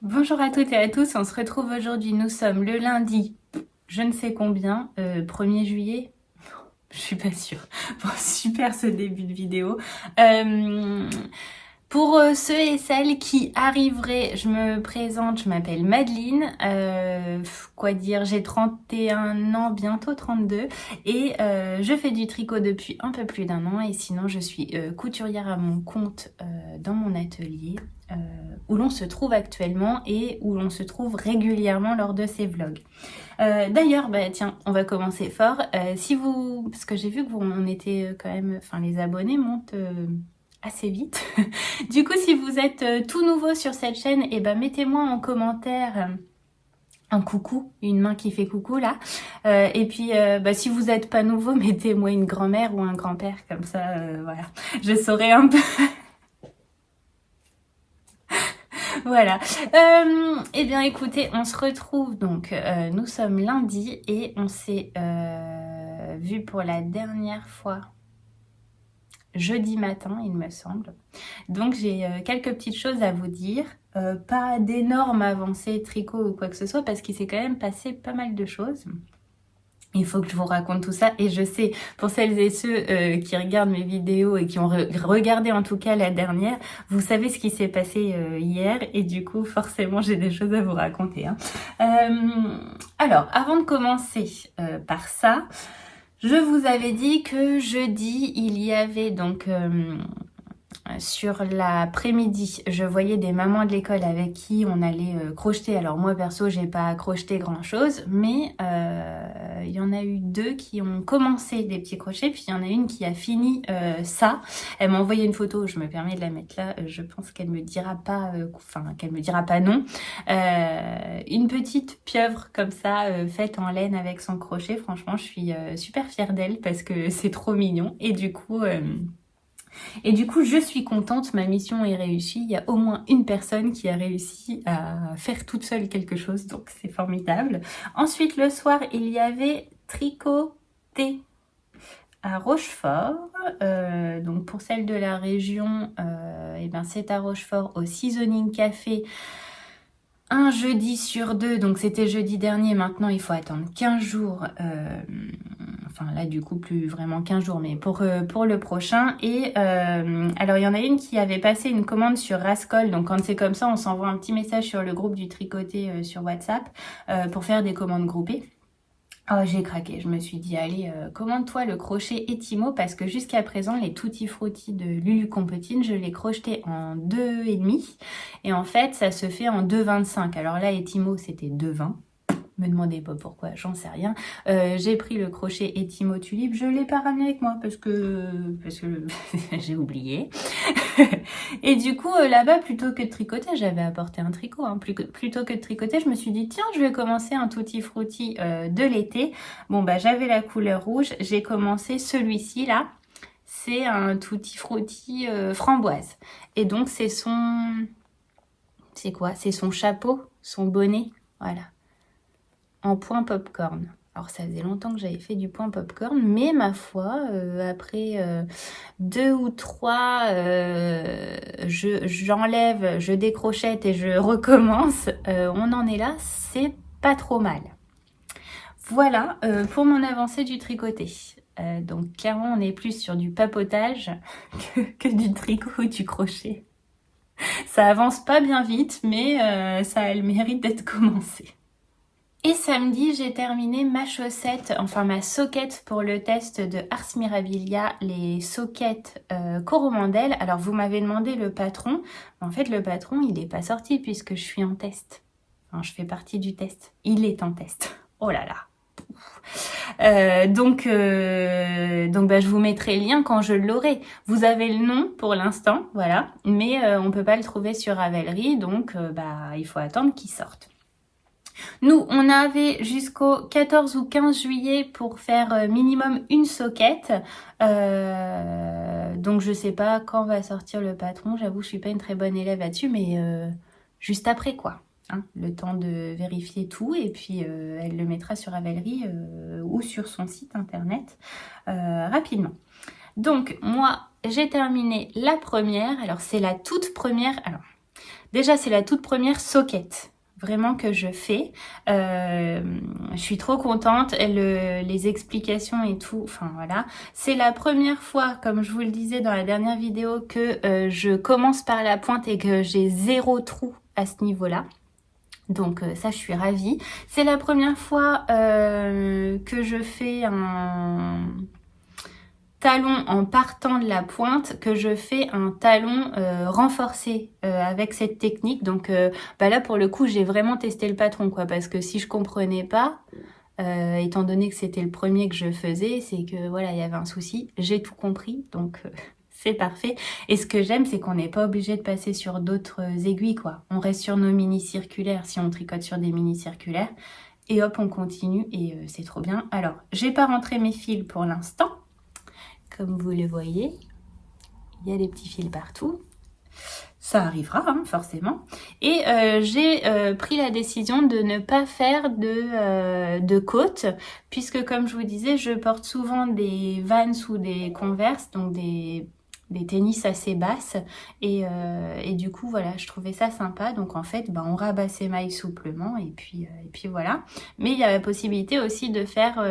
Bonjour à toutes et à tous, on se retrouve aujourd'hui, nous sommes le lundi, je ne sais combien, 1er juillet, je suis pas sûre. Bon, super ce début de vidéo. Pour ceux et celles qui arriveraient, je me présente, je m'appelle Madeline, quoi dire, j'ai 31 ans, bientôt 32, et je fais du tricot depuis un peu plus d'1 an, et sinon je suis couturière à mon compte dans mon atelier, où l'on se trouve actuellement et où l'on se trouve régulièrement lors de ces vlogs. D'ailleurs, bah, tiens, on va commencer fort. Si vous, parce que j'ai vu que on était quand même, enfin les abonnés montent assez vite. Du coup, si vous êtes tout nouveau sur cette chaîne, et ben mettez-moi en commentaire un coucou, une main qui fait coucou là. Et puis, bah, si vous n'êtes pas nouveau, mettez-moi une grand-mère ou un grand-père, comme ça, voilà, je saurai un peu. Voilà. Eh bien, écoutez, on se retrouve donc, nous sommes lundi et on s'est vu pour la dernière fois jeudi matin, il me semble. Donc, j'ai quelques petites choses à vous dire. Pas d'énormes avancées tricot ou quoi que ce soit parce qu'il s'est quand même passé pas mal de choses. Il faut que je vous raconte tout ça et je sais, pour celles et ceux qui regardent mes vidéos et qui ont regardé en tout cas la dernière, vous savez ce qui s'est passé hier et du coup forcément j'ai des choses à vous raconter. Hein. Alors, avant de commencer par ça, je vous avais dit que jeudi il y avait donc... sur l'après-midi, je voyais des mamans de l'école avec qui on allait crocheter. Alors moi perso, j'ai pas crocheté grand chose, mais il y en a eu 2 qui ont commencé des petits crochets, puis il y en a une qui a fini ça. Elle m'a envoyé une photo, je me permets de la mettre là. Je pense qu'elle me dira pas, qu'elle me dira pas non. Une petite pieuvre comme ça, faite en laine avec son crochet. Franchement, je suis super fière d'elle parce que c'est trop mignon. Et du coup, je suis contente, ma mission est réussie. Il y a au moins une personne qui a réussi à faire toute seule quelque chose, donc c'est formidable. Ensuite, le soir, il y avait tricoté à Rochefort. Donc pour celle de la région, et ben c'est à Rochefort au Seasoning Café. Un jeudi sur 2, donc c'était jeudi dernier, maintenant il faut attendre 15 jours, enfin là du coup plus vraiment 15 jours, mais pour le prochain. Et alors il y en a une qui avait passé une commande sur Rascol, donc quand c'est comme ça on s'envoie un petit message sur le groupe du tricoté sur WhatsApp pour faire des commandes groupées. Oh, j'ai craqué, je me suis dit, allez, commande-toi le crochet Etimo parce que jusqu'à présent, les Tutti Frutti de Lulu Compotine, je les crochetais en 2,5 et en fait, ça se fait en 2,25. Alors là, Etimo, c'était 2,20. Me demandez pas pourquoi, j'en sais rien. J'ai pris le crochet Etimo Tulipe, je l'ai pas ramené avec moi parce que j'ai oublié. Et du coup, là-bas, plutôt que de tricoter, j'avais apporté un tricot. Hein. Plutôt que de tricoter, je me suis dit, tiens, je vais commencer un Tutti Frutti de l'été. Bon, bah, j'avais la couleur rouge. J'ai commencé celui-ci, là. C'est un Tutti Frutti framboise. Et donc, c'est son... C'est quoi? C'est son chapeau, son bonnet. Voilà. En point popcorn. Alors ça faisait longtemps que j'avais fait du point popcorn, mais ma foi, après 2 ou 3, j'enlève, je décrochette et je recommence, on en est là, c'est pas trop mal. Voilà pour mon avancée du tricoté. Donc clairement on est plus sur du papotage que du tricot ou du crochet. Ça avance pas bien vite, mais ça a le mérite d'être commencé. Et samedi, j'ai terminé ma chaussette, enfin ma soquette pour le test de Ars Mirabilia, les soquettes Coromandel. Alors vous m'avez demandé le patron, en fait le patron il n'est pas sorti puisque je suis en test. Enfin je fais partie du test, il est en test. Oh là là. Donc bah, je vous mettrai le lien quand je l'aurai. Vous avez le nom pour l'instant, voilà, mais on peut pas le trouver sur Ravelry, donc bah, il faut attendre qu'il sorte. Nous, on avait jusqu'au 14 ou 15 juillet pour faire minimum une soquette. Donc, je sais pas quand va sortir le patron. J'avoue, je suis pas une très bonne élève là-dessus, mais juste après, quoi. Hein, le temps de vérifier tout et puis elle le mettra sur Ravelry ou sur son site internet rapidement. Donc, moi, j'ai terminé la première. Alors, c'est la toute première. Alors, Déjà, c'est la toute première soquette vraiment que je fais. Je suis trop contente. Les explications et tout, enfin voilà. C'est la première fois, comme je vous le disais dans la dernière vidéo, que je commence par la pointe et que j'ai 0 trou à ce niveau-là. Donc ça, je suis ravie. C'est la première fois que je fais un talon en partant de la pointe, que je fais un talon renforcé avec cette technique. Donc là, pour le coup, j'ai vraiment testé le patron, quoi, parce que si je comprenais pas, étant donné que c'était le premier que je faisais, c'est que voilà, il y avait un souci. J'ai tout compris, donc c'est parfait. Et ce que j'aime, c'est qu'on n'est pas obligé de passer sur d'autres aiguilles, quoi. On reste sur nos mini circulaires si on tricote sur des mini circulaires. Et hop, on continue et c'est trop bien. Alors, j'ai pas rentré mes fils pour l'instant. Comme vous le voyez, il y a des petits fils partout. Ça arrivera, hein, forcément. Et j'ai pris la décision de ne pas faire de côte, puisque comme je vous disais, je porte souvent des Vans ou des Converse, donc des tennis assez basses. Et du coup, voilà, je trouvais ça sympa. Donc en fait, on rabat ses mailles souplement et puis voilà. Mais il y a la possibilité aussi de faire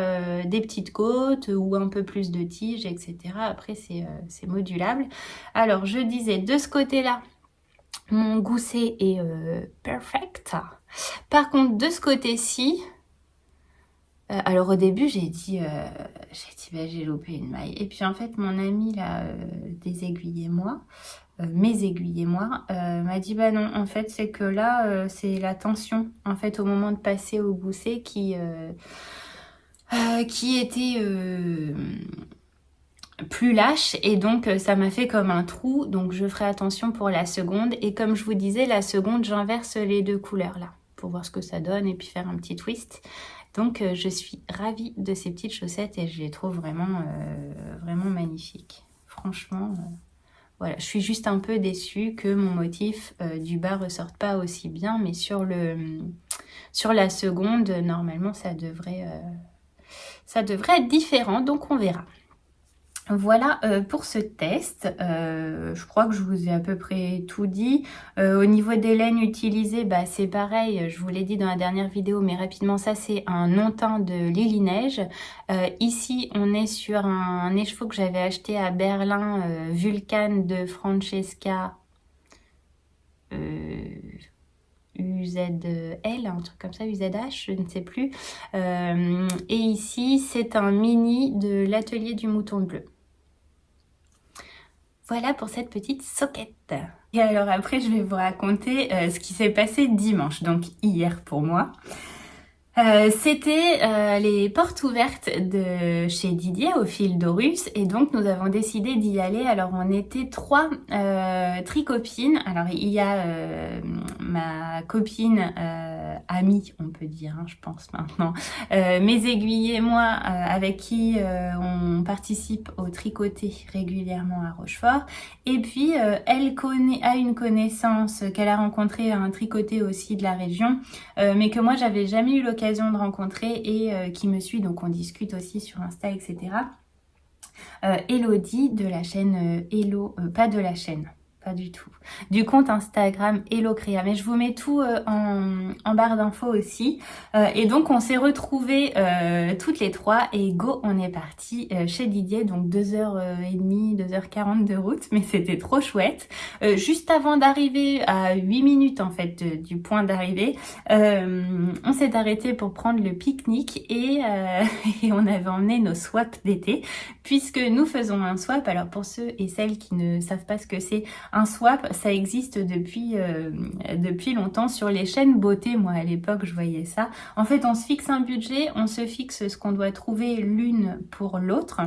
des petites côtes ou un peu plus de tiges, etc. Après, c'est modulable. Alors, je disais, de ce côté-là, mon gousset est perfect. Par contre, de ce côté-ci, alors au début, j'ai dit j'ai loupé une maille. Et puis en fait, mon ami là, des aiguilles et moi, mes aiguilles et moi, m'a dit bah non, en fait, c'est que là, c'est la tension, en fait, au moment de passer au gousset qui était plus lâche et donc ça m'a fait comme un trou, donc je ferai attention pour la seconde. Et comme je vous disais, la seconde, j'inverse les deux couleurs là pour voir ce que ça donne et puis faire un petit twist. Donc je suis ravie de ces petites chaussettes et je les trouve vraiment vraiment magnifiques. Franchement, voilà, je suis juste un peu déçue que mon motif du bas ressorte pas aussi bien, mais sur la seconde, normalement ça devrait être différent, donc on verra. Voilà pour ce test. Je crois que je vous ai à peu près tout dit. Au niveau des laines utilisées, c'est pareil, je vous l'ai dit dans la dernière vidéo, mais rapidement, ça c'est un non-teint de Lily Neige. Ici, on est sur un écheveau que j'avais acheté à Berlin, Vulcan de Francesca UZL, un truc comme ça, UZH, je ne sais plus. Et ici, c'est un mini de l'atelier du mouton bleu. Voilà pour cette petite soquette. Et alors après, je vais vous raconter ce qui s'est passé dimanche, donc hier pour moi. C'était les portes ouvertes de chez Didier au fil d'Horus et donc nous avons décidé d'y aller. Alors on était 3 tricopines. Alors il y a ma copine amie, on peut dire, hein, je pense maintenant, mes aiguilles et moi avec qui on participe au tricoté régulièrement à Rochefort. Et puis elle a une connaissance qu'elle a rencontrée à un tricoté aussi de la région, mais que moi j'avais jamais eu l'occasion de rencontrer et qui me suit, donc on discute aussi sur Insta, etc. Elodie de la chaîne Hello, pas de la chaîne, pas du tout, du compte Instagram Hello Créa, mais je vous mets tout en barre d'infos aussi. Et donc on s'est retrouvés toutes les 3 et go, on est parti chez Didier, donc 2h30, 2h40 de route, mais c'était trop chouette. Juste avant d'arriver, à 8 minutes en fait du point d'arrivée, on s'est arrêté pour prendre le pique-nique et on avait emmené nos swaps d'été, puisque nous faisons un swap. Alors pour ceux et celles qui ne savent pas ce que c'est un swap, ça existe depuis longtemps sur les chaînes beauté. Moi à l'époque je voyais ça. En fait on se fixe un budget, on se fixe ce qu'on doit trouver l'une pour l'autre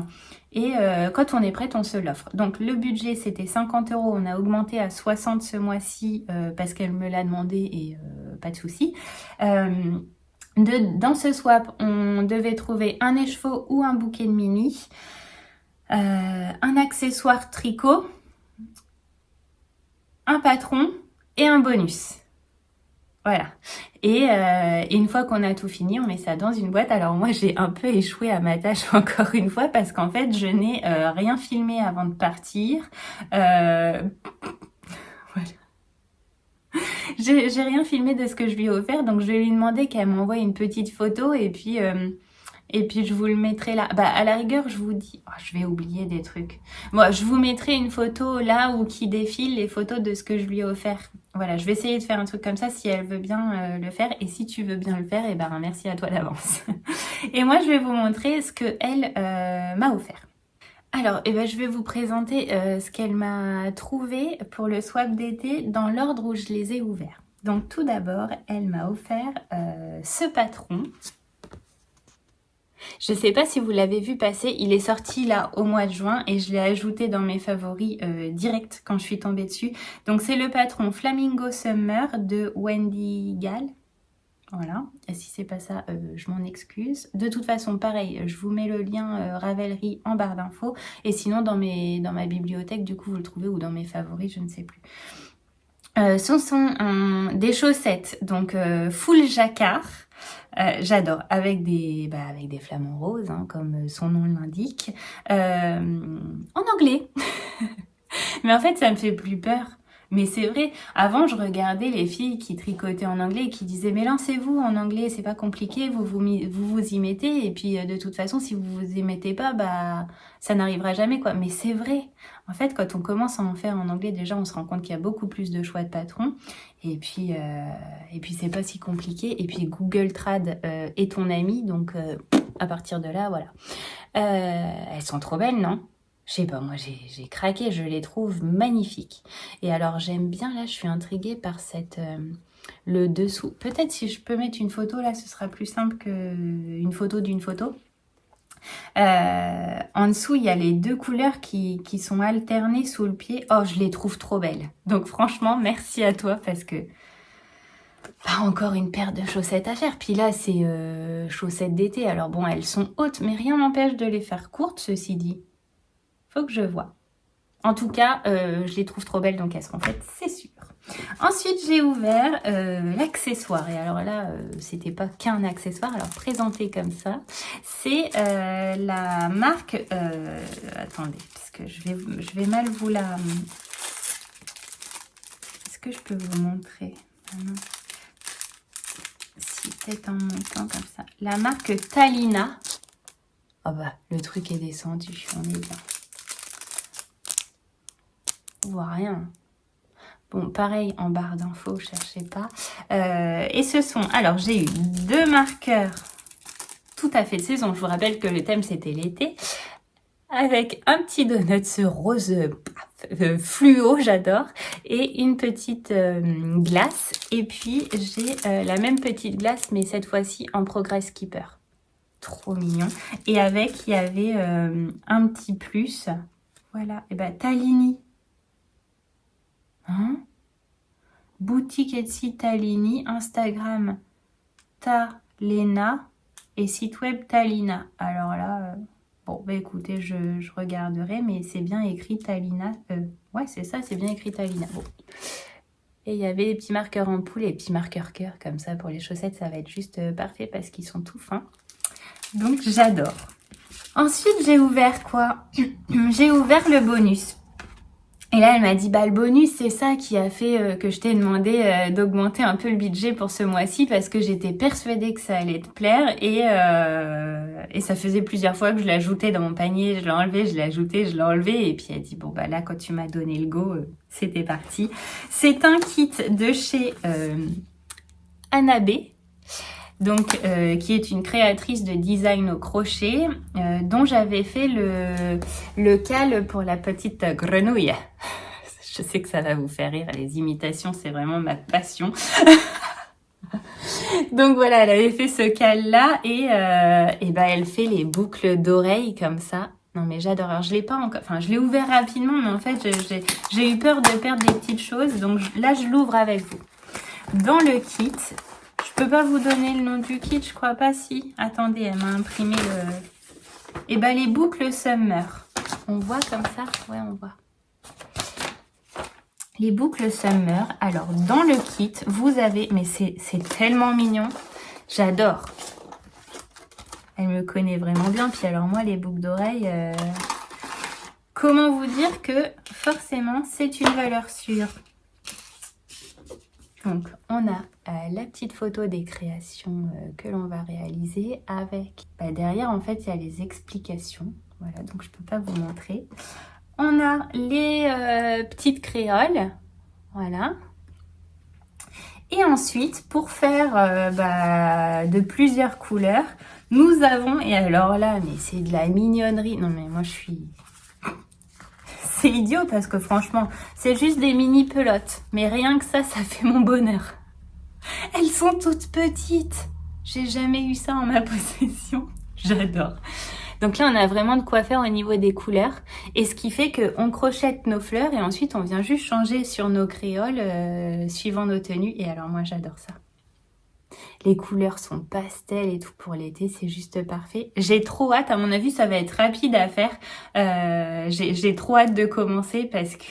et quand on est prête on se l'offre. Donc le budget c'était 50 €, on a augmenté à 60 ce mois-ci parce qu'elle me l'a demandé et pas de souci. Dans ce swap on devait trouver un écheveau ou un bouquet de mini, un accessoire tricot, un patron et un bonus. Voilà. Et une fois qu'on a tout fini, on met ça dans une boîte. Alors moi, j'ai un peu échoué à ma tâche encore une fois parce qu'en fait, je n'ai rien filmé avant de partir. Voilà. J'ai rien filmé de ce que je lui ai offert, donc je vais lui demander qu'elle m'envoie une petite photo et puis je vous le mettrai là. Bah, à la rigueur, je vous dis... Oh, je vais oublier des trucs. Moi, je vous mettrai une photo là où qui défile les photos de ce que je lui ai offert. Voilà, je vais essayer de faire un truc comme ça si elle veut bien le faire. Et si tu veux bien le faire, et ben merci à toi d'avance. Et moi, je vais vous montrer ce que elle m'a offert. Alors, je vais vous présenter ce qu'elle m'a trouvé pour le swap d'été dans l'ordre où je les ai ouverts. Donc tout d'abord, elle m'a offert ce patron. Je ne sais pas si vous l'avez vu passer, il est sorti là au mois de juin et je l'ai ajouté dans mes favoris direct quand je suis tombée dessus. Donc c'est le patron Flamingo Summer de Wendy Gall. Voilà, et si c'est pas ça, je m'en excuse. De toute façon, pareil, je vous mets le lien Ravelry en barre d'infos. Et sinon, dans ma bibliothèque, du coup, vous le trouvez, ou dans mes favoris, je ne sais plus. Ce sont des chaussettes, donc full jacquard. J'adore, avec des flamants roses, hein, comme son nom l'indique. En anglais. Mais en fait, ça me fait plus peur. Mais c'est vrai, avant je regardais les filles qui tricotaient en anglais et qui disaient mais lancez-vous en anglais, c'est pas compliqué, vous y mettez et puis de toute façon si vous vous y mettez pas, bah ça n'arrivera jamais quoi. Mais c'est vrai, en fait quand on commence à en faire en anglais déjà on se rend compte qu'il y a beaucoup plus de choix de patrons et puis c'est pas si compliqué et puis Google Trad est ton ami donc à partir de là voilà. Elles sont trop belles non ? Je sais pas, moi j'ai craqué, je les trouve magnifiques. Et alors j'aime bien, là je suis intriguée par le dessous. Peut-être si je peux mettre une photo là, ce sera plus simple qu'une photo d'une photo. En dessous, il y a les deux couleurs qui sont alternées sous le pied. Oh, je les trouve trop belles. Donc franchement, merci à toi parce que... Pas encore une paire de chaussettes à faire. Puis là, c'est chaussettes d'été. Alors bon, elles sont hautes, mais rien n'empêche de les faire courtes, ceci dit. Faut que je vois. En tout cas, je les trouve trop belles, donc elles seront faites, c'est sûr. Ensuite, j'ai ouvert l'accessoire. Et alors là, c'était pas qu'un accessoire. Alors, présenté comme ça, c'est la marque... attendez, parce que je vais mal vous la... Est-ce que je peux vous montrer? Si, peut-être en montant comme ça. La marque Talina. Oh bah, le truc est descendu, on est bien. On voit rien. Bon, pareil, en barre d'infos, cherchez pas. Et ce sont... Alors, j'ai eu deux marqueurs tout à fait de saison. Je vous rappelle que le thème, c'était l'été. Avec un petit donut rose fluo, j'adore. Et une petite glace. Et puis, j'ai la même petite glace, mais cette fois-ci en Progress Keeper. Trop mignon. Et avec, il y avait un petit plus. Voilà. Et ben, Talini. Hein? Boutique Etsy Talini, Instagram Talena et site web Talina. Alors là, bon, bah écoutez, je regarderai, mais c'est bien écrit Talina. Ouais, c'est ça, c'est bien écrit Talina. Bon. Et il y avait des petits marqueurs en poule et des petits marqueurs cœur, comme ça pour les chaussettes, ça va être juste parfait parce qu'ils sont tout fins. Donc j'adore. Ensuite, j'ai ouvert quoi? J'ai ouvert le bonus. Et là, elle m'a dit, bah le bonus, c'est ça qui a fait que je t'ai demandé d'augmenter un peu le budget pour ce mois-ci parce que j'étais persuadée que ça allait te plaire et ça faisait plusieurs fois que je l'ajoutais dans mon panier, je l'enlevais, je l'ajoutais, je l'enlevais et puis elle dit, bon bah là, quand tu m'as donné le go, c'était parti. C'est un kit de chez Annabé. Donc, qui est une créatrice de design au crochet, dont j'avais fait le cal pour la petite grenouille. Je sais que ça va vous faire rire, les imitations, c'est vraiment ma passion. Donc voilà, elle avait fait ce cal-là et ben elle fait les boucles d'oreilles comme ça. Non mais j'adore. Alors je l'ai pas encore, enfin je l'ai ouvert rapidement, mais en fait j'ai eu peur de perdre des petites choses, donc là je l'ouvre avec vous. Dans le kit. Je peux pas vous donner le nom du kit, je crois pas, si. Attendez, elle m'a imprimé le... Et ben les boucles Summer. On voit comme ça? Ouais, on voit. Les boucles Summer. Alors, dans le kit, vous avez... Mais c'est tellement mignon. J'adore. Elle me connaît vraiment bien. Puis alors moi, les boucles d'oreilles... Comment vous dire que forcément, c'est une valeur sûre. Donc, on a la petite photo des créations que l'on va réaliser avec... derrière, en fait, il y a les explications. Voilà, donc je ne peux pas vous montrer. On a les petites créoles. Voilà. Et ensuite, pour faire de plusieurs couleurs, nous avons... Et alors là, mais c'est de la mignonnerie. Non, mais moi, je suis... C'est idiot parce que franchement, c'est juste des mini pelotes. Mais rien que ça fait mon bonheur. Elles sont toutes petites. J'ai jamais eu ça en ma possession. J'adore. Donc là, on a vraiment de quoi faire au niveau des couleurs. Et ce qui fait qu'on crochette nos fleurs et ensuite, on vient juste changer sur nos créoles suivant nos tenues. Et alors, moi, j'adore ça. Les couleurs sont pastel et tout pour l'été, c'est juste parfait. J'ai trop hâte, à mon avis, ça va être rapide à faire. J'ai trop hâte de commencer parce que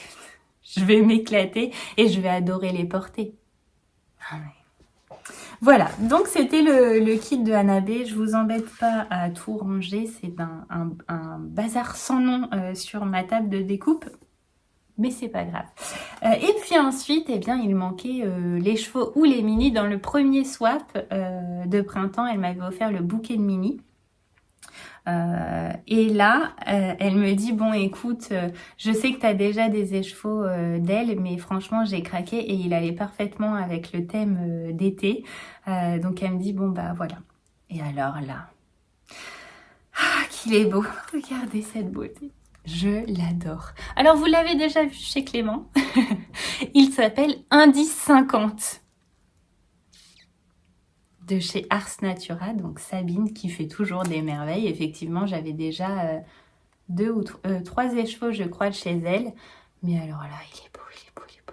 je vais m'éclater et je vais adorer les porter. Voilà, donc c'était le kit de Hannah-B. Je vous embête pas à tout ranger, c'est un bazar sans nom sur ma table de découpe. Mais c'est pas grave. Et puis ensuite, eh bien, il manquait les chevaux ou les mini. Dans le premier swap de printemps, elle m'avait offert le bouquet de mini. Et là, elle me dit, bon, écoute, je sais que tu as déjà des écheveaux d'elle, mais franchement, j'ai craqué et il allait parfaitement avec le thème d'été. Donc, elle me dit, bon, bah voilà. Et alors là, qu'il est beau. Regardez cette beauté. Je l'adore. Alors, vous l'avez déjà vu chez Clément. Il s'appelle Indice 50. De chez Ars Natura, donc Sabine qui fait toujours des merveilles. Effectivement, j'avais déjà 2 ou 3 écheveaux, je crois, de chez elle. Mais alors là, il est beau, il est beau, il est beau.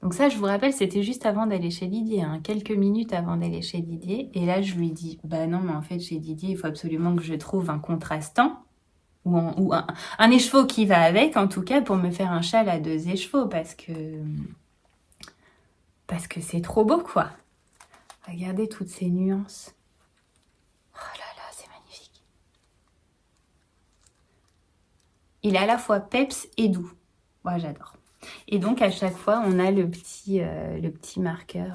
Donc ça, je vous rappelle, c'était juste avant d'aller chez Didier, hein, quelques minutes avant d'aller chez Didier. Et là, je lui dis, bah non, mais en fait, chez Didier, il faut absolument que je trouve un contrastant. Ou un écheveau qui va avec, en tout cas, pour me faire un châle à 2 écheveaux, parce que c'est trop beau, quoi. Regardez toutes ces nuances. Oh là là, c'est magnifique. Il est à la fois peps et doux. Moi, j'adore. Et donc, à chaque fois, on a le petit marqueur.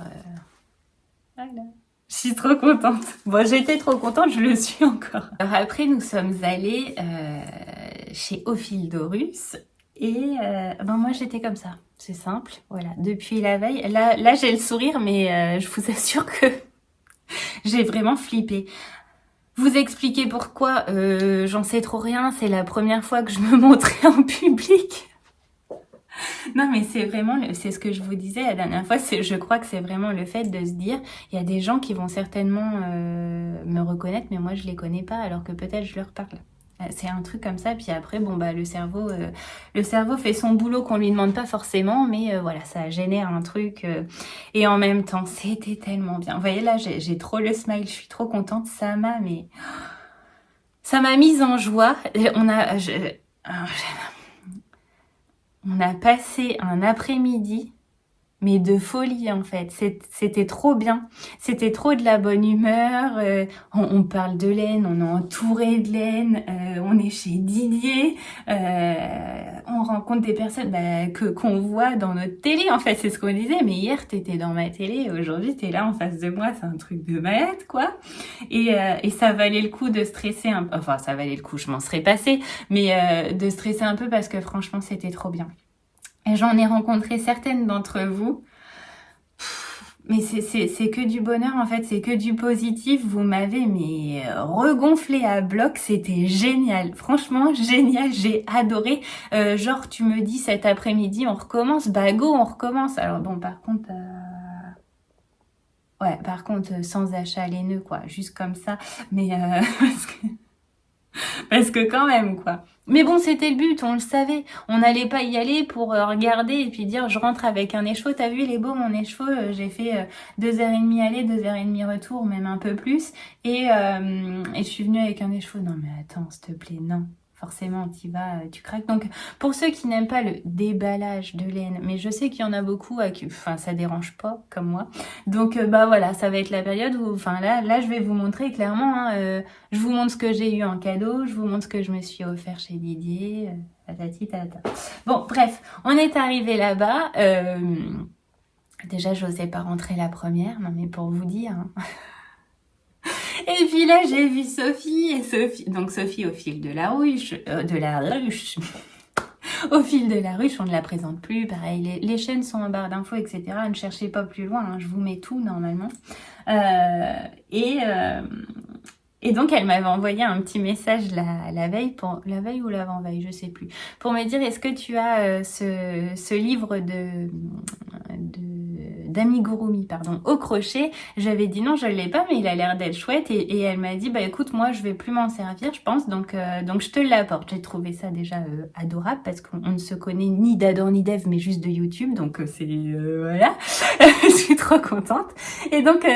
Voilà. Je suis trop contente. Bon, j'étais trop contente, je le suis encore. Alors après, nous sommes allés chez Ophildorus. Et moi, j'étais comme ça. C'est simple. Voilà. Depuis la veille. Là j'ai le sourire, mais je vous assure que j'ai vraiment flippé. Vous expliquer pourquoi j'en sais trop rien. C'est la première fois que je me montrais en public. Non, mais c'est vraiment, c'est ce que je vous disais la dernière fois, je crois que c'est vraiment le fait de se dire, il y a des gens qui vont certainement me reconnaître, mais moi je les connais pas, alors que peut-être je leur parle. C'est un truc comme ça, puis après, bon bah le cerveau fait son boulot qu'on lui demande pas forcément, mais voilà, ça génère un truc, et en même temps, c'était tellement bien. Vous voyez là, j'ai trop le smile, je suis trop contente, ça m'a mise en joie. On a passé un après-midi, mais de folie en fait. C'était trop bien. C'était trop de la bonne humeur. On parle de laine, on est entouré de laine. On est chez Didier. On rencontre des personnes qu'on voit dans notre télé. En fait, c'est ce qu'on disait. Mais hier, t'étais dans ma télé. Aujourd'hui, t'es là en face de moi. C'est un truc de malade, quoi. Et ça valait le coup de stresser un peu. Enfin, ça valait le coup. Je m'en serais passée. Mais de stresser un peu parce que franchement, c'était trop bien. Et j'en ai rencontré certaines d'entre vous. Mais c'est que du bonheur en fait, c'est que du positif. Vous m'avez regonflé à bloc, c'était génial. Franchement génial, j'ai adoré. Genre tu me dis cet après-midi on recommence, bah go on recommence. Alors bon par contre... Ouais, par contre sans achat laineux quoi, juste comme ça. Mais parce que quand même, quoi. Mais bon, c'était le but, on le savait. On n'allait pas y aller pour regarder et puis dire, je rentre avec un écheveau. T'as vu, il est beau, mon écheveau. J'ai fait 2h30 aller, 2h30 retour, même un peu plus. Et je suis venue avec un écheveau. Non, mais attends, s'il te plaît, non. Forcément, tu vas, tu craques. Donc, pour ceux qui n'aiment pas le déballage de laine, mais je sais qu'il y en a beaucoup à qui, enfin, ça dérange pas, comme moi. Donc, voilà, ça va être la période où, enfin, là, je vais vous montrer clairement, hein, je vous montre ce que j'ai eu en cadeau, je vous montre ce que je me suis offert chez Didier, tatati tata. Bon, bref, on est arrivé là-bas. Déjà, j'osais pas rentrer la première, non mais pour vous dire. Hein. Et puis là, j'ai vu Sophie, donc Sophie au fil de la ruche, au fil de la ruche, on ne la présente plus, pareil, les chaînes sont en barre d'infos, etc. Ne cherchez pas plus loin, hein, je vous mets tout normalement. Et donc, elle m'avait envoyé un petit message la veille, la veille ou l'avant-veille, je sais plus, pour me dire, est-ce que tu as ce livre d'amigurumi, pardon, au crochet. J'avais dit non, je l'ai pas, mais il a l'air d'être chouette. Et elle m'a dit, bah écoute, moi, je vais plus m'en servir, je pense, donc je te l'apporte. J'ai trouvé ça déjà adorable parce qu'on ne se connaît ni d'Adam ni d'Ève, mais juste de YouTube, donc c'est voilà. Je suis trop contente. Et donc,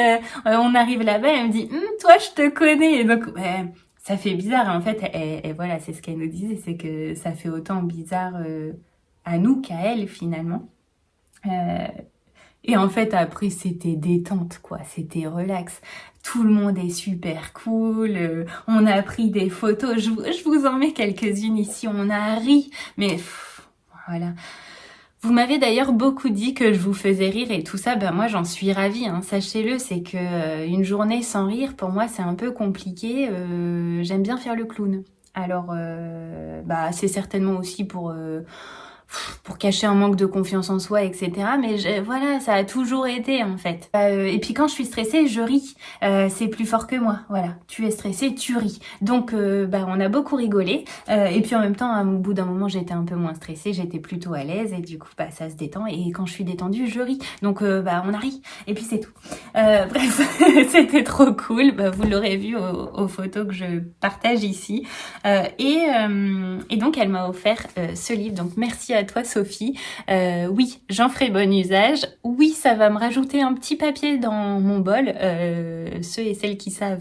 on arrive là-bas, elle me dit, toi, je te connais. Et donc, ça fait bizarre. En fait, et voilà, c'est ce qu'elle nous disait, c'est que ça fait autant bizarre à nous qu'à elle, finalement. Et en fait, après, c'était détente, quoi. C'était relax. Tout le monde est super cool. On a pris des photos. Je vous en mets quelques-unes ici. On a ri. Mais voilà. Vous m'avez d'ailleurs beaucoup dit que je vous faisais rire et tout ça. Ben moi, j'en suis ravie. Hein. Sachez-le, c'est que une journée sans rire, pour moi, c'est un peu compliqué. J'aime bien faire le clown. Alors, c'est certainement aussi pour cacher un manque de confiance en soi, etc. Mais voilà, ça a toujours été en fait. Et puis quand je suis stressée, je ris. C'est plus fort que moi. Voilà, tu es stressée, tu ris. Donc on a beaucoup rigolé. Et puis en même temps, au bout d'un moment, j'étais un peu moins stressée, j'étais plutôt à l'aise et du coup, ça se détend. Et quand je suis détendue, je ris. Donc on a ri. Et puis c'est tout. Bref, c'était trop cool. Vous l'aurez vu aux photos que je partage ici. Et donc elle m'a offert ce livre. Donc merci à toi Sophie. Oui, j'en ferai bon usage. Oui, ça va me rajouter un petit papier dans mon bol. Ceux et celles qui savent,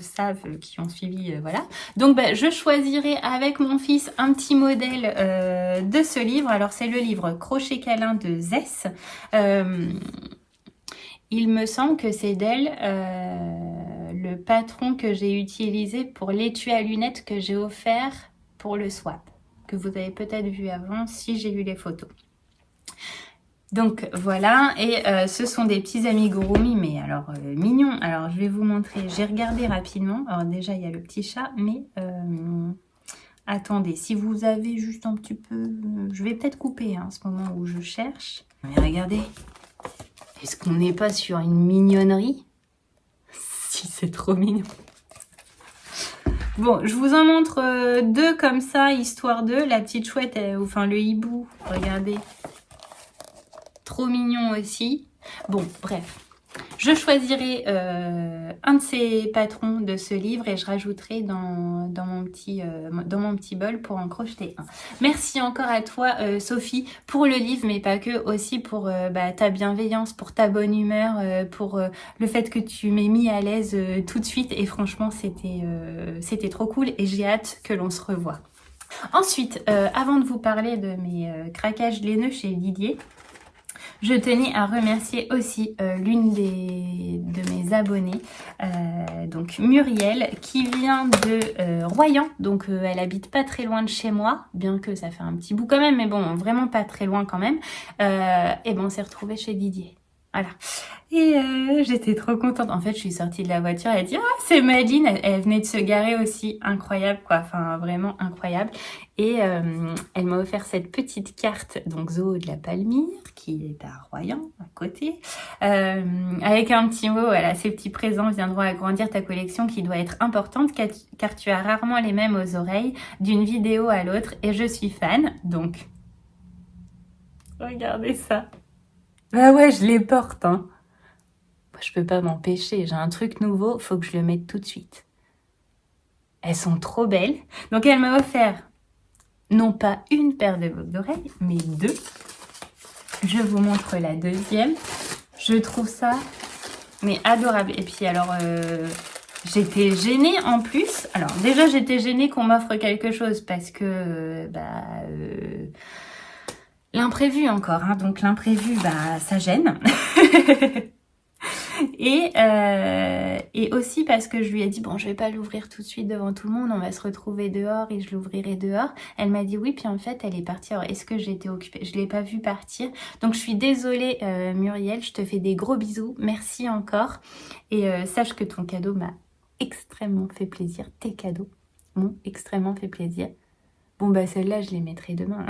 qui ont suivi, voilà. Donc je choisirai avec mon fils un petit modèle de ce livre. Alors c'est le livre Crochet câlin de Zess. Il me semble que c'est d'elle le patron que j'ai utilisé pour l'étui à lunettes que j'ai offert pour le swap, que vous avez peut-être vu avant si j'ai eu les photos. Donc voilà, et ce sont des petits amigurumi, mais alors mignons. Alors je vais vous montrer, j'ai regardé rapidement. Alors déjà il y a le petit chat, mais attendez, si vous avez juste un petit peu... je vais peut-être couper à ce moment où je cherche. Mais regardez, est-ce qu'on n'est pas sur une mignonnerie? Si, c'est trop mignon. Bon, je vous en montre deux comme ça, histoire de... La petite chouette, enfin le hibou, regardez. Trop mignon aussi. Bon, bref. Je choisirai un de ces patrons de ce livre et je rajouterai dans mon petit bol pour en crocheter un. Merci encore à toi Sophie pour le livre, mais pas que, aussi pour ta bienveillance, pour ta bonne humeur, pour le fait que tu m'aies mis à l'aise tout de suite. Et franchement, c'était trop cool et j'ai hâte que l'on se revoie. Ensuite, avant de vous parler de mes craquages laineux chez Didier, je tenais à remercier aussi l'une de mes abonnées, donc Muriel, qui vient de Royan. Donc elle habite pas très loin de chez moi, bien que ça fait un petit bout quand même, mais bon, vraiment pas très loin quand même. Et on s'est retrouvés chez Didier. Voilà. Et j'étais trop contente. En fait, je suis sortie de la voiture, elle a dit « Ah, c'est Madeleine !» Elle venait de se garer aussi. Incroyable, quoi. Enfin, vraiment incroyable. Et elle m'a offert cette petite carte, donc Zoo de la Palmyre, qui est à Royan, à côté, avec un petit mot, voilà, ces petits présents viendront agrandir ta collection qui doit être importante, car tu as rarement les mêmes aux oreilles, d'une vidéo à l'autre, et je suis fan. Donc, regardez ça. Bah ouais, je les porte, hein. Je peux pas m'empêcher, j'ai un truc nouveau, faut que je le mette tout de suite. Elles sont trop belles. Donc elle m'a offert, non pas une paire de boucles d'oreilles, mais deux. Je vous montre la deuxième. Je trouve ça, mais adorable. Et puis alors, j'étais gênée en plus. Alors déjà, j'étais gênée qu'on m'offre quelque chose parce que, l'imprévu encore, hein. Donc l'imprévu, ça gêne. Et aussi parce que je lui ai dit, bon, je vais pas l'ouvrir tout de suite devant tout le monde, on va se retrouver dehors et je l'ouvrirai dehors. Elle m'a dit oui, puis en fait, elle est partie. Alors, est-ce que j'étais occupée? Je l'ai pas vue partir. Donc, je suis désolée, Muriel, je te fais des gros bisous. Merci encore. Et sache que ton cadeau m'a extrêmement fait plaisir. Tes cadeaux m'ont extrêmement fait plaisir. Bon, bah, celle-là, je les mettrai demain.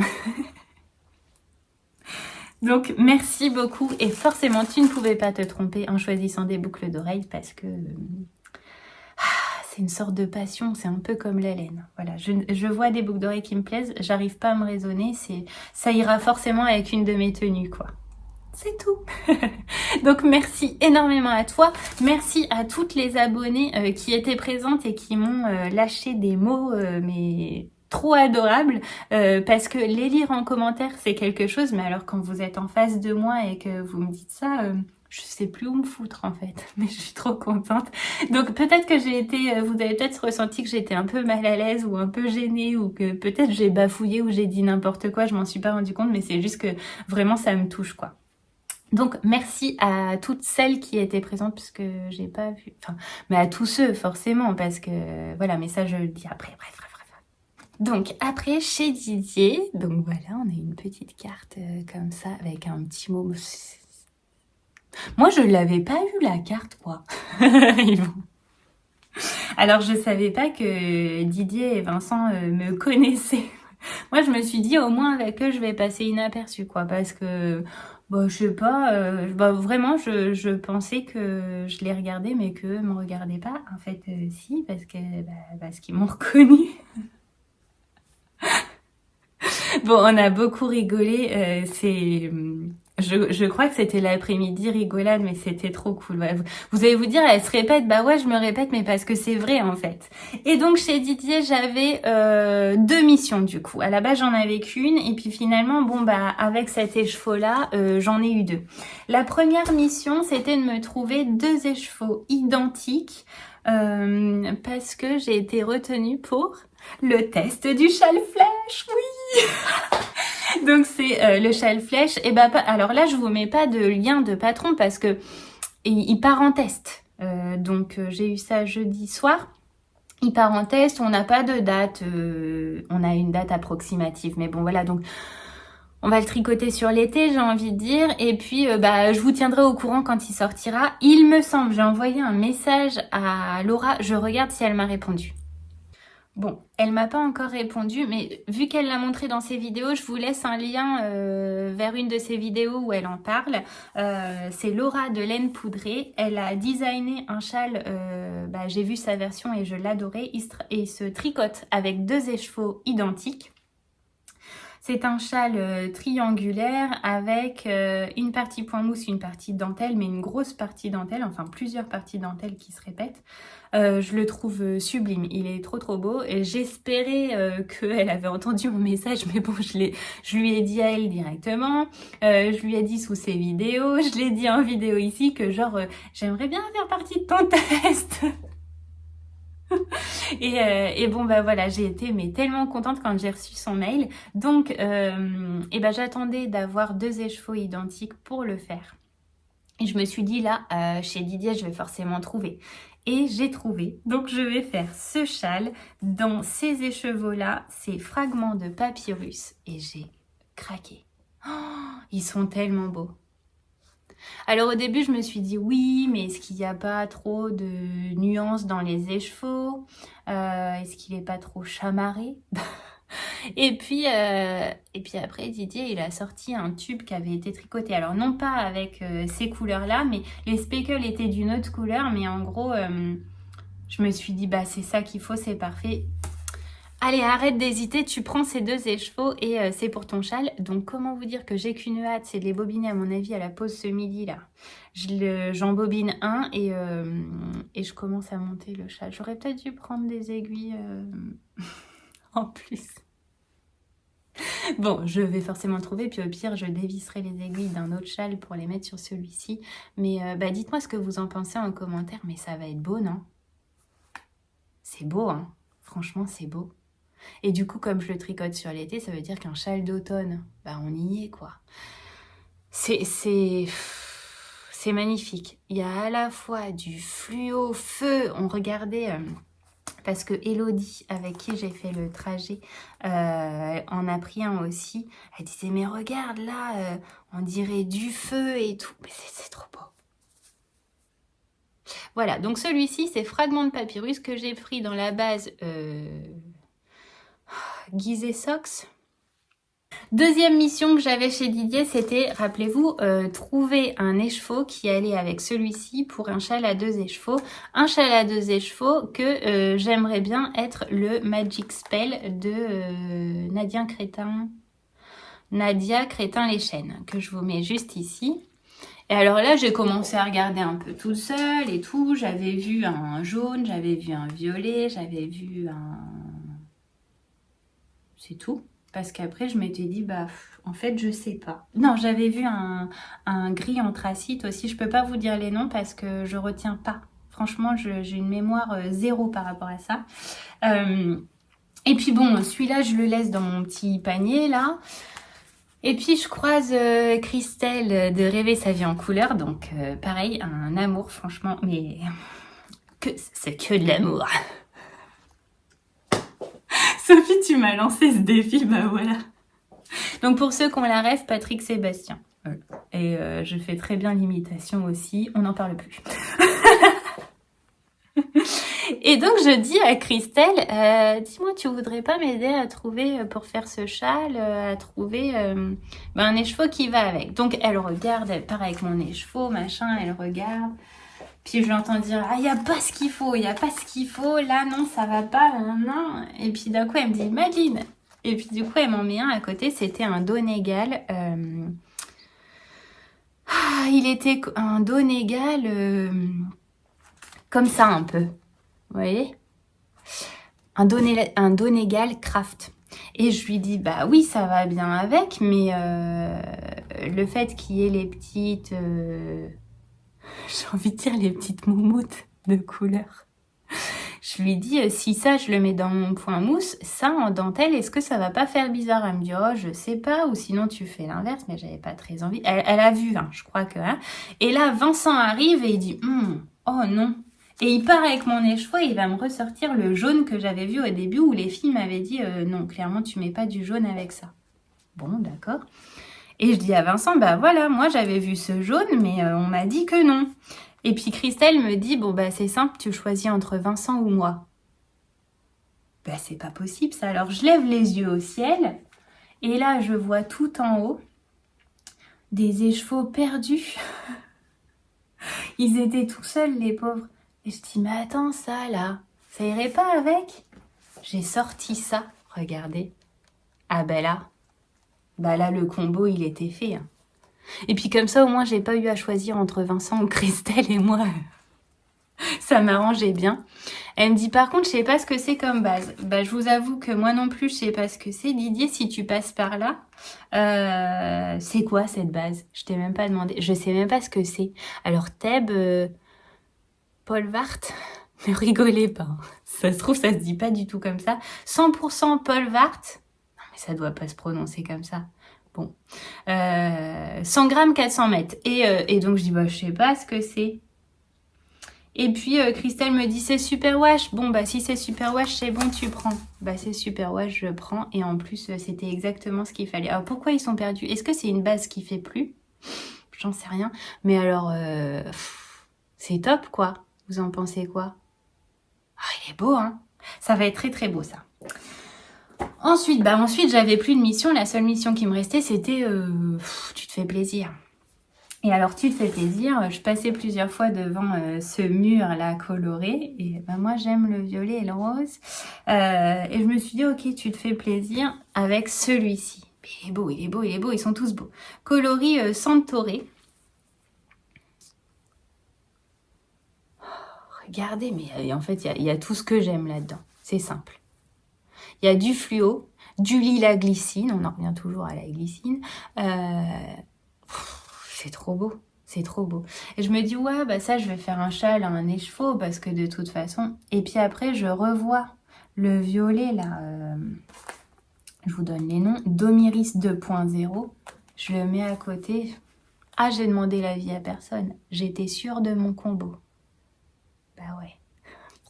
Donc, merci beaucoup. Et forcément, tu ne pouvais pas te tromper en choisissant des boucles d'oreilles parce que c'est une sorte de passion. C'est un peu comme la laine. Voilà, je vois des boucles d'oreilles qui me plaisent. J'arrive pas à me raisonner. Ça ira forcément avec une de mes tenues, quoi. C'est tout. Donc, merci énormément à toi. Merci à toutes les abonnées qui étaient présentes et qui m'ont lâché des mots, mais trop adorables. Parce que les lire en commentaire, c'est quelque chose. Mais alors, quand vous êtes en face de moi et que vous me dites ça... je sais plus où me foutre en fait, mais je suis trop contente. Donc peut-être que j'ai été, vous avez peut-être ressenti que j'étais un peu mal à l'aise ou un peu gênée ou que peut-être j'ai bafouillé ou j'ai dit n'importe quoi, je m'en suis pas rendu compte, mais c'est juste que vraiment ça me touche quoi. Donc merci à toutes celles qui étaient présentes puisque j'ai pas vu, enfin, mais à tous ceux forcément parce que voilà, mais ça je le dis après, bref. Donc après chez Didier, donc voilà, on a une petite carte comme ça avec un petit mot. Moi je l'avais pas eu la carte quoi. Alors je savais pas que Didier et Vincent me connaissaient. Moi, je me suis dit, au moins avec eux, je vais passer inaperçue, quoi. Parce que, bah, je sais pas, bah, vraiment, je pensais que je les regardais, mais qu'eux me regardaient pas. En fait, si, parce qu'ils m'ont reconnue. Bon, on a beaucoup rigolé. Je crois que c'était l'après-midi rigolade, mais c'était trop cool. Ouais. Vous allez vous dire, elle se répète. Bah ouais, je me répète, mais parce que c'est vrai en fait. Et donc chez Didier, j'avais 2 missions du coup. À la base, j'en avais qu'une, et puis finalement, bon bah avec cet écheveau-là, j'en ai eu 2. La première mission, c'était de me trouver 2 écheveaux identiques, parce que j'ai été retenue pour le test du châle flèche. Oui. Donc c'est le châle flèche. Et bah alors là je vous mets pas de lien de patron parce que il part en test. Donc j'ai eu ça jeudi soir. Il part en test. On n'a pas de date. On a une date approximative. Mais bon voilà donc. On va le tricoter sur l'été, j'ai envie de dire. Et puis, bah, je vous tiendrai au courant quand il sortira. Il me semble, j'ai envoyé un message à Laura. Je regarde si elle m'a répondu. Bon, elle m'a pas encore répondu, mais vu qu'elle l'a montré dans ses vidéos, je vous laisse un lien vers une de ses vidéos où elle en parle. C'est Laura de Laine Poudrée. Elle a designé un châle, bah, j'ai vu sa version et je l'adorais. Il se tricote avec 2 écheveaux identiques. C'est un châle triangulaire avec une partie point mousse, une partie dentelle, mais une grosse partie dentelle, enfin plusieurs parties dentelle qui se répètent. Je le trouve sublime, il est trop beau. Et j'espérais qu'elle avait entendu mon message, mais bon, je lui ai dit à elle directement, je lui ai dit sous ses vidéos, je l'ai dit en vidéo ici que genre j'aimerais bien faire partie de ton test. Et bon bah voilà, j'ai été mais tellement contente quand j'ai reçu son mail. Donc et ben j'attendais d'avoir 2 écheveaux identiques pour le faire. Et je me suis dit là, chez Didier, je vais forcément trouver. Et j'ai trouvé. Donc je vais faire ce châle dans ces écheveaux-là, ces fragments de papyrus. Et j'ai craqué. Oh, ils sont tellement beaux. Alors au début, je me suis dit oui, mais est-ce qu'il n'y a pas trop de nuances dans les écheveaux? Est-ce qu'il n'est pas trop chamarré? Et puis après, Didier, il a sorti un tube qui avait été tricoté. Alors non pas avec ces couleurs-là, mais les speckles étaient d'une autre couleur. Mais en gros, je me suis dit, bah c'est ça qu'il faut, c'est parfait. Allez, arrête d'hésiter, tu prends ces 2 écheveaux et c'est pour ton châle. Donc, comment vous dire que j'ai qu'une hâte, c'est de les bobiner à mon avis à la pause ce midi là. J'en bobine un et je commence à monter le châle. J'aurais peut-être dû prendre des aiguilles en plus. Bon, je vais forcément trouver, puis au pire, je dévisserai les aiguilles d'un autre châle pour les mettre sur celui-ci. Mais bah, dites-moi ce que vous en pensez en commentaire, mais ça va être beau, non? C'est beau, hein? Franchement, c'est beau. Et du coup, comme je le tricote sur l'été, ça veut dire qu'un châle d'automne, bah on y est quoi. C'est c'est magnifique. Il y a à la fois du fluo, feu. On regardait... parce que Elodie, avec qui j'ai fait le trajet, en a pris un aussi. Elle disait, mais regarde là, on dirait du feu et tout. Mais c'est trop beau. Voilà, donc celui-ci, c'est Fragment de Papyrus que j'ai pris dans la base Gizeh Socks. Deuxième mission que j'avais chez Didier, c'était, rappelez-vous, trouver un écheveau qui allait avec celui-ci pour un châle à 2 écheveaux. Un châle à 2 écheveaux que j'aimerais bien être le Magic Spell de Nadia Crétin-les-Chênes, que je vous mets juste ici. Et alors là, j'ai commencé à regarder un peu toute seule et tout. J'avais vu un jaune, j'avais vu un violet, j'avais vu un... C'est tout. Parce qu'après, je m'étais dit, bah, en fait, je sais pas. Non, j'avais vu un gris anthracite aussi. Je peux pas vous dire les noms parce que je retiens pas. Franchement, j'ai une mémoire zéro par rapport à ça. Et puis bon, celui-là, je le laisse dans mon petit panier, là. Et puis, je croise Christelle de Rêver sa vie en couleur. Donc, pareil, un amour, franchement. Mais c'est que de l'amour. Sophie, tu m'as lancé ce défi, bah voilà. Donc pour ceux qui ont la rêve, Patrick Sébastien. Et je fais très bien l'imitation aussi, on n'en parle plus. Et donc je dis à Christelle, dis-moi, tu voudrais pas m'aider à trouver, pour faire ce châle, à trouver un écheveau qui va avec. Donc elle regarde, elle part avec mon écheveau, machin, elle regarde. Puis je l'entends dire, ah, il n'y a pas ce qu'il faut, il n'y a pas ce qu'il faut, là, non, ça va pas, non. Et puis d'un coup, elle me dit, Madeleine. Et puis du coup, elle m'en met un à côté, c'était un Donegal. Il était un Donegal comme ça un peu, vous voyez, un Donegal Craft. Et je lui dis, bah oui, ça va bien avec, mais le fait qu'il y ait les petites... j'ai envie de dire les petites moumoutes de couleur. Je lui dis, si ça, je le mets dans mon point mousse, ça en dentelle, est-ce que ça va pas faire bizarre? Elle me dit, oh, je sais pas, ou sinon tu fais l'inverse, mais j'avais pas très envie. Elle a vu, hein, je crois que... Hein. Et là, Vincent arrive et il dit, oh non. Et il part avec mon écheveau et il va me ressortir le jaune que j'avais vu au début où les filles m'avaient dit, non, clairement, tu mets pas du jaune avec ça. Bon, d'accord. Et je dis à Vincent, bah voilà, moi j'avais vu ce jaune, mais on m'a dit que non. Et puis Christelle me dit, bon bah c'est simple, tu choisis entre Vincent ou moi. Bah c'est pas possible ça. Alors je lève les yeux au ciel, et là je vois tout en haut des écheveaux perdus. Ils étaient tout seuls les pauvres. Et je dis, mais attends ça là, ça irait pas avec? J'ai sorti ça, regardez. Ah ben là. Bah là, le combo, il était fait. Hein. Et puis comme ça, au moins, j'ai pas eu à choisir entre Vincent ou Christelle et moi. Ça m'arrangeait bien. Elle me dit, par contre, je sais pas ce que c'est comme base. Bah, je vous avoue que moi non plus, je sais pas ce que c'est. Didier, si tu passes par là, c'est quoi cette base? Je t'ai même pas demandé. Je sais même pas ce que c'est. Alors, Theb, Paul Vart, ne rigolez pas. Ça se trouve, ça se dit pas du tout comme ça. 100% Paul Vart. Non, mais ça doit pas se prononcer comme ça. Bon. 100 grammes, 400 mètres. Et donc, je dis, bah, je sais pas ce que c'est. Et puis, Christelle me dit, c'est Super Wash. Bon, bah, si c'est Super Wash, c'est bon, tu prends. Bah, c'est Super Wash, je prends. Et en plus, c'était exactement ce qu'il fallait. Alors, pourquoi ils sont perdus? Est-ce que c'est une base qui fait plus? J'en sais rien. Mais alors, c'est top, quoi. Vous en pensez quoi? Ah, il est beau, hein? Ça va être très, très beau, ça. Ensuite, j'avais plus de mission. La seule mission qui me restait, c'était tu te fais plaisir. Et alors, tu te fais plaisir. Je passais plusieurs fois devant ce mur-là coloré. Et bah, moi, j'aime le violet et le rose. Et je me suis dit, ok, tu te fais plaisir avec celui-ci. Il est beau, il est beau, il est beau. Ils sont tous beaux. Coloris Santoré. Regardez, mais en fait, il y a tout ce que j'aime là-dedans. C'est simple. Il y a du fluo, du lilas glycine, on en revient toujours à la glycine. C'est trop beau, c'est trop beau. Et je me dis, ouais, bah ça, je vais faire un châle, un écheveau, parce que de toute façon... Et puis après, je revois le violet, là, je vous donne les noms, Domiris 2.0. Je le mets à côté. Ah, j'ai demandé l'avis à personne. J'étais sûre de mon combo. Bah ouais.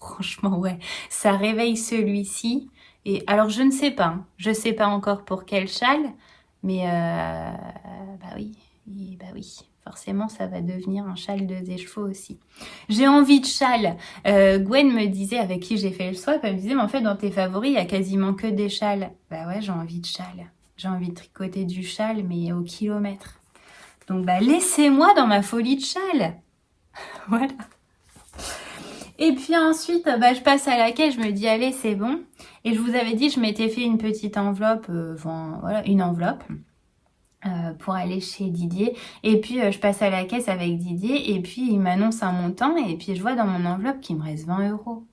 Franchement, ouais. Ça réveille celui-ci. Et alors, je ne sais pas. Hein. Je sais pas encore pour quel châle. Mais bah oui. Bah oui. Forcément, ça va devenir un châle de des chevaux aussi. J'ai envie de châle. Gwen me disait, avec qui j'ai fait le swap, elle me disait, mais en fait, dans tes favoris, il y a quasiment que des châles. Bah ouais, j'ai envie de châle. J'ai envie de tricoter du châle, mais au kilomètre. Donc, bah, laissez-moi dans ma folie de châle. Voilà. Et puis ensuite, bah, je passe à la caisse, je me dis, allez, c'est bon. Et je vous avais dit, je m'étais fait une petite enveloppe, voilà, une enveloppe pour aller chez Didier. Et puis, je passe à la caisse avec Didier, et puis il m'annonce un montant, et puis je vois dans mon enveloppe qu'il me reste 20 euros.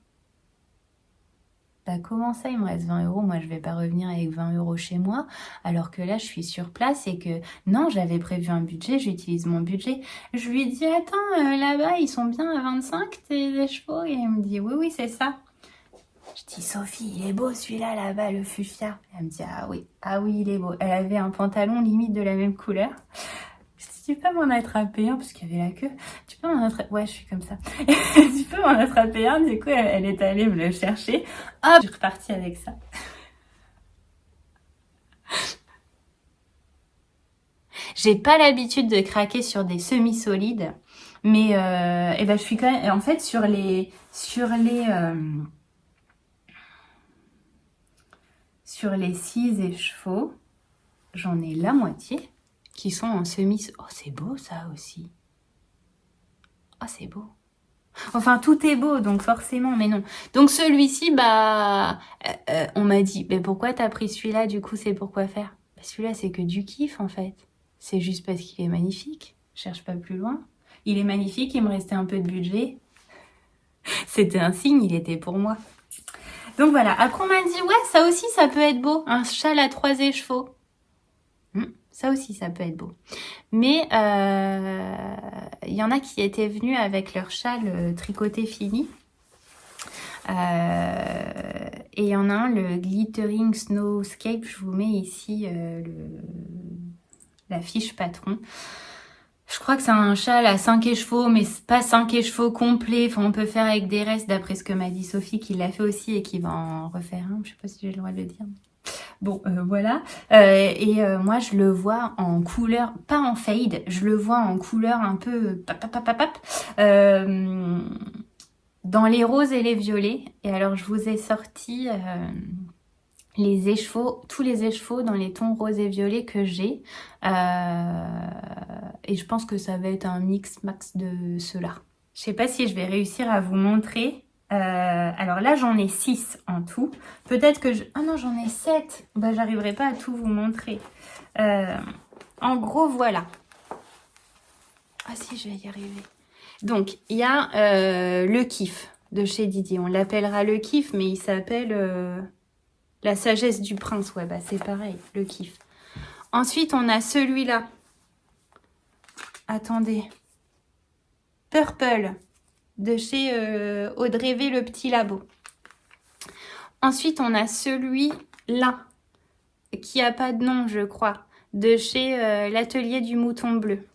Bah comment ça, il me reste 20 euros? Moi, je vais pas revenir avec 20 euros chez moi, alors que là, je suis sur place et que non, j'avais prévu un budget, j'utilise mon budget. Je lui dis, attends, là-bas, ils sont bien à 25, tes chevaux? Et elle me dit, oui, oui, c'est ça. Je dis, Sophie, il est beau celui-là, là-bas, le fuchsia. Elle me dit, ah oui, il est beau. Elle avait un pantalon limite de la même couleur. Je dis, tu peux m'en attraper un, parce qu'il y avait la queue. Tu peux m'en attraper, ouais, je suis comme ça. Tu peux m'en attraper un, du coup, elle est allée me le chercher. Hop, je suis repartie avec ça. J'ai pas l'habitude de craquer sur des semi-solides, mais eh ben, je suis quand même, en fait, sur les six chevaux, j'en ai la moitié qui sont en semi. Oh, c'est beau ça aussi. Oh, c'est beau. Enfin, tout est beau, donc forcément, mais non. Donc celui-ci, bah, on m'a dit, mais pourquoi t'as pris celui-là? Du coup, c'est pour quoi faire? Bah, celui-là, c'est que du kiff, en fait. C'est juste parce qu'il est magnifique. Je cherche pas plus loin. Il est magnifique, il me restait un peu de budget. C'était un signe, il était pour moi. Donc voilà, après on m'a dit, ouais, ça aussi, ça peut être beau. Un châle à 3 écheveaux. Ça aussi, ça peut être beau. Mais il y en a qui étaient venus avec leur châle tricoté fini. Et il y en a un, le Glittering Snowscape. Je vous mets ici la fiche patron. Je crois que c'est un châle à 5 écheveaux, mais c'est pas 5 écheveaux complets. Enfin, on peut faire avec des restes, d'après ce que m'a dit Sophie, qui l'a fait aussi et qui va en refaire un. Je sais pas si j'ai le droit de le dire. Bon, voilà. Moi, je le vois en couleur, pas en fade, je le vois en couleur un peu dans les roses et les violets. Et alors, je vous ai sorti les écheveaux, tous les écheveaux dans les tons roses et violets que j'ai. Et je pense que ça va être un mix max de ceux-là. Je sais pas si je vais réussir à vous montrer. Alors là, j'en ai 6 en tout. Peut-être que je... Ah non, j'en ai 7. Bah, j'arriverai pas à tout vous montrer. En gros, voilà. Ah si, je vais y arriver. Donc, il y a le kiff de chez Didier. On l'appellera le kiff, mais il s'appelle la sagesse du prince. Ouais, bah c'est pareil, le kiff. Ensuite, on a celui-là. Attendez. Purple de chez Audrey V, le petit labo. Ensuite, on a celui-là, qui a pas de nom, je crois, de chez l'atelier du mouton bleu.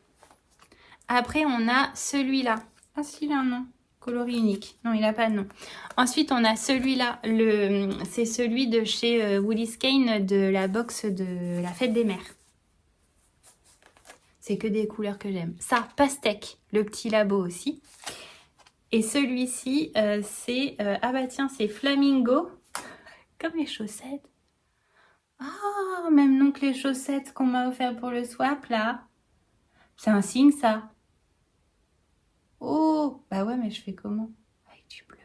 Après, on a celui-là. Ah, si, il a un nom. Coloris unique. Non, il n'a pas de nom. Ensuite, on a celui-là. C'est celui de chez Woolies Kane de la box de la fête des mères. C'est que des couleurs que j'aime. Ça, pastèque, le petit labo aussi. Et celui-ci, c'est... ah bah tiens, c'est Flamingo. Comme les chaussettes. Ah, même nom que les chaussettes qu'on m'a offert pour le swap, là. C'est un signe, ça. Oh, bah ouais, mais je fais comment? Avec du bleu.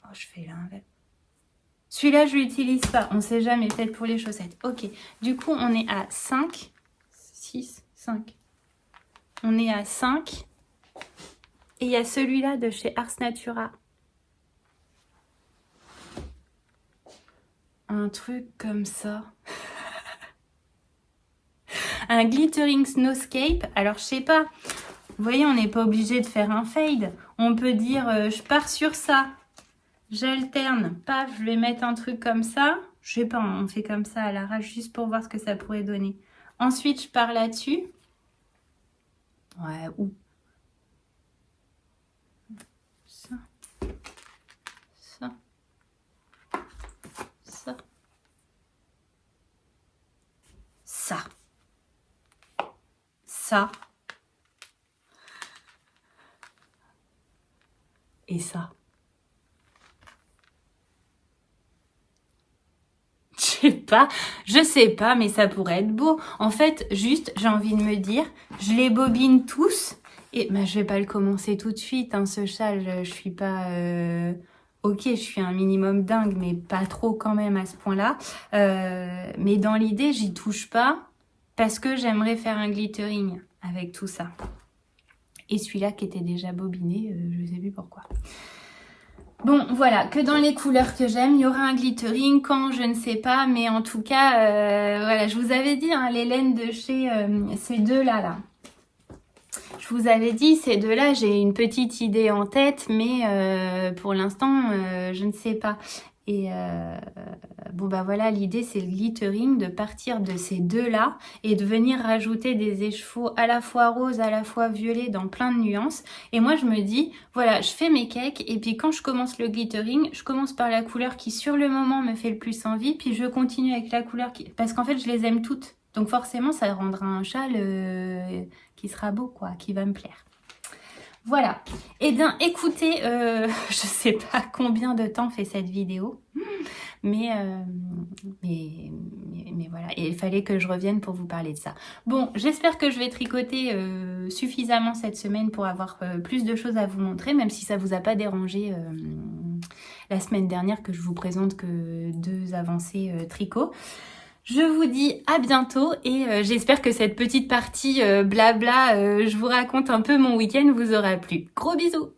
Oh, je fais l'inverse. Celui-là, je l'utilise pas. On sait jamais, peut-être pour les chaussettes. Ok, du coup, on est à 5. 6, 5. On est à 5. Et il y a celui-là de chez Ars Natura. Un truc comme ça. Un Glittering Snowscape. Alors, je sais pas. Vous voyez, on n'est pas obligé de faire un fade. On peut dire, je pars sur ça. J'alterne. Paf, je vais mettre un truc comme ça. Je sais pas, on fait comme ça à l'arrache juste pour voir ce que ça pourrait donner. Ensuite, je pars là-dessus. Ouais, ou ça, ça, ça, ça, ça et ça. Je sais pas, mais ça pourrait être beau. En fait, juste, j'ai envie de me dire, je les bobine tous. Et bah, je vais pas le commencer tout de suite, hein, ce châle. Je suis pas... Ok, je suis un minimum dingue, mais pas trop quand même à ce point-là. Mais dans l'idée, j'y touche pas parce que j'aimerais faire un glittering avec tout ça. Et celui-là qui était déjà bobiné, je sais plus pourquoi. Bon, voilà, que dans les couleurs que j'aime, il y aura un glittering, quand, je ne sais pas, mais en tout cas, voilà, je vous avais dit, hein, les laines de chez ces deux-là, là. Je vous avais dit, ces deux-là, j'ai une petite idée en tête, mais pour l'instant, je ne sais pas. Et bon, bah voilà, l'idée, c'est le glittering, de partir de ces deux-là et de venir rajouter des échevaux à la fois roses, à la fois violets, dans plein de nuances. Et moi, je me dis, voilà, je fais mes cakes et puis quand je commence le glittering, je commence par la couleur qui, sur le moment, me fait le plus envie, puis je continue avec la couleur qui... Parce qu'en fait, je les aime toutes. Donc forcément, ça rendra un châle qui sera beau, quoi, qui va me plaire. Voilà. Eh bien, écoutez, je sais pas combien de temps fait cette vidéo, mais voilà. Et il fallait que je revienne pour vous parler de ça. Bon, j'espère que je vais tricoter suffisamment cette semaine pour avoir plus de choses à vous montrer, même si ça vous a pas dérangé la semaine dernière que je vous présente que 2 avancées tricot. Je vous dis à bientôt et j'espère que cette petite partie blabla, je vous raconte un peu mon week-end, vous aura plu. Gros bisous!